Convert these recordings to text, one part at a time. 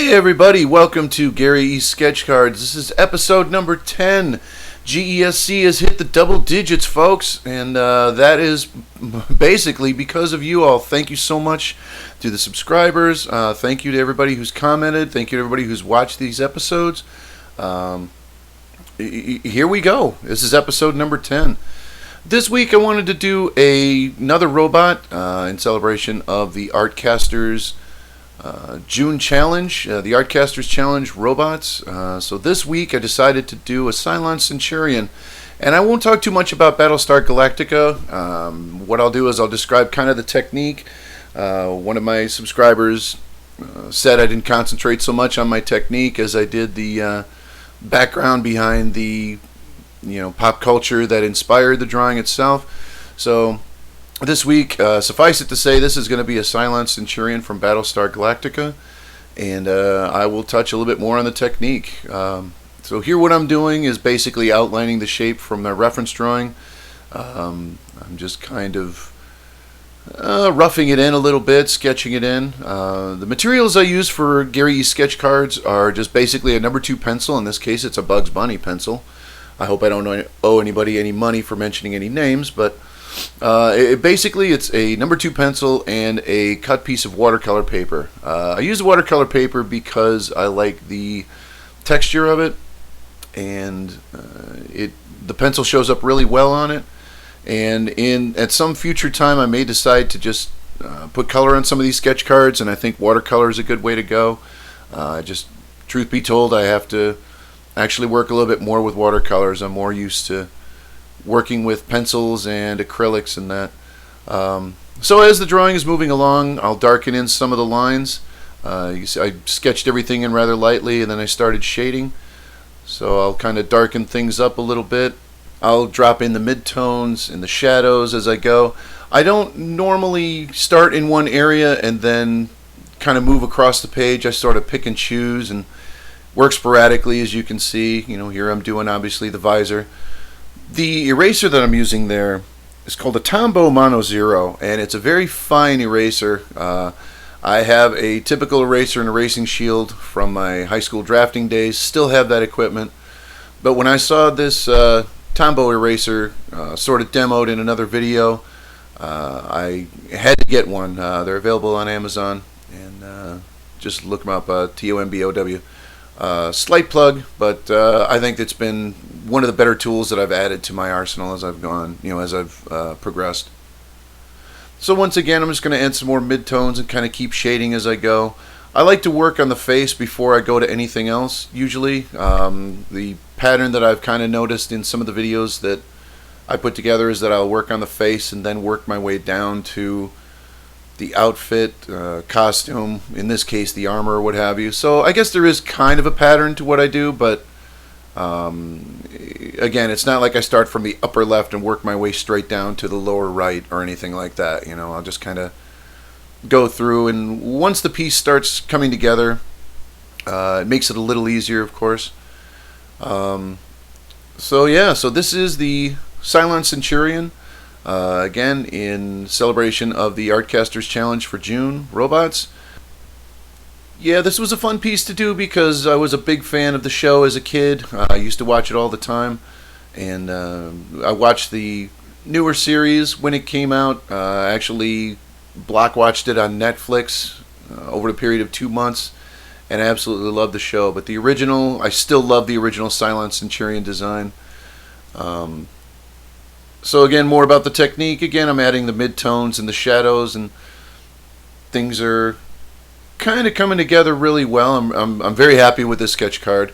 Hey everybody, welcome to Gary E. Sketch Cards. This is episode number 10. GESC has hit the double digits, folks, and that is basically because of you all. Thank you so much to the subscribers. Thank you to everybody who's commented. Thank you to everybody who's watched these episodes. Here we go. This is episode number 10. This week I wanted to do another robot in celebration of the Artcasters June challenge, the Artcasters Challenge robots. So this week I decided to do a Cylon Centurion, and I won't talk too much about Battlestar Galactica. What I'll do is I'll describe kind of the technique. One of my subscribers said I didn't concentrate so much on my technique as I did the background behind the pop culture that inspired the drawing itself. So this week, suffice it to say, this is going to be a Cylon Centurion from Battlestar Galactica, and I will touch a little bit more on the technique. So here what I'm doing is basically outlining the shape from the reference drawing. I'm just kind of roughing it in a little bit, sketching it in. The materials I use for Gary E. Sketch Cards are just basically a number 2 pencil. In this case, it's a Bugs Bunny pencil. I hope I don't owe anybody any money for mentioning any names, but basically it's a number 2 pencil and a cut piece of watercolor paper. I use the watercolor paper because I like the texture of it, and the pencil shows up really well on it. And at some future time I may decide to just put color on some of these sketch cards, and I think watercolor is a good way to go. Just truth be told, I have to actually work a little bit more with watercolors. I'm more used to working with pencils and acrylics and that. So as the drawing is moving along, I'll darken in some of the lines. You see, I sketched everything in rather lightly, and then I started shading. So I'll kind of darken things up a little bit. I'll drop in the midtones and the shadows as I go. I don't normally start in one area and then kind of move across the page. I sort of pick and choose and work sporadically, as you can see. Here I'm doing obviously the visor. The eraser that I'm using there is called a Tombow Mono Zero, and it's a very fine eraser. I have a typical eraser and erasing shield from my high school drafting days. Still have that equipment. But when I saw this Tombow eraser sort of demoed in another video, I had to get one. They're available on Amazon, and just look them up, Tombow. Slight plug, but I think it's been one of the better tools that I've added to my arsenal as I've gone, as I've progressed. So once again, I'm just going to add some more midtones and kind of keep shading as I go. I like to work on the face before I go to anything else, usually. The pattern that I've kind of noticed in some of the videos that I put together is that I'll work on the face and then work my way down to the outfit, costume, in this case the armor or what have you. So I guess there is kind of a pattern to what I do, but again, it's not like I start from the upper left and work my way straight down to the lower right or anything like that. I'll just kind of go through, and once the piece starts coming together, it makes it a little easier, of course. So yeah, so this is the Cylon Centurion. Again, in celebration of the Artcasters Challenge for June robots. Yeah, this was a fun piece to do because I was a big fan of the show as a kid. I used to watch it all the time, and I watched the newer series when it came out. I actually block watched it on Netflix over the period of 2 months, and I absolutely loved the show. But the original, I still love the original Cylon Centurion design. So again, more about the technique. Again, I'm adding the midtones and the shadows, and things are kind of coming together really well. I'm very happy with this sketch card.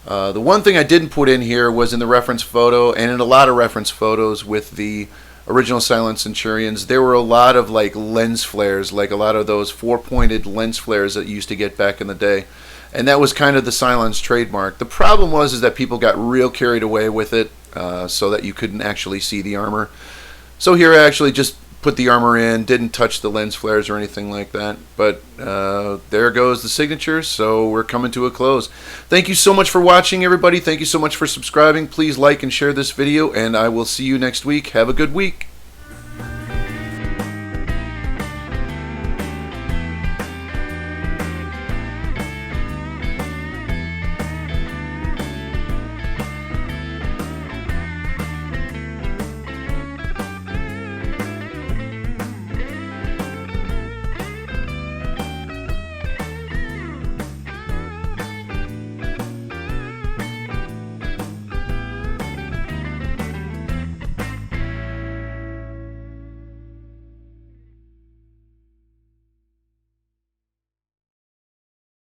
The one thing I didn't put in here was in the reference photo, and in a lot of reference photos with the original Cylon Centurions, there were a lot of like lens flares, like a lot of those 4-pointed lens flares that you used to get back in the day. And that was kind of the Cylon's trademark. The problem was that people got real carried away with it, so that you couldn't actually see the armor. So here I actually just put the armor in, didn't touch the lens flares or anything like that. But there goes the signature, so we're coming to a close. Thank you so much for watching, everybody. Thank you so much for subscribing. Please like and share this video, and I will see you next week. Have a good week.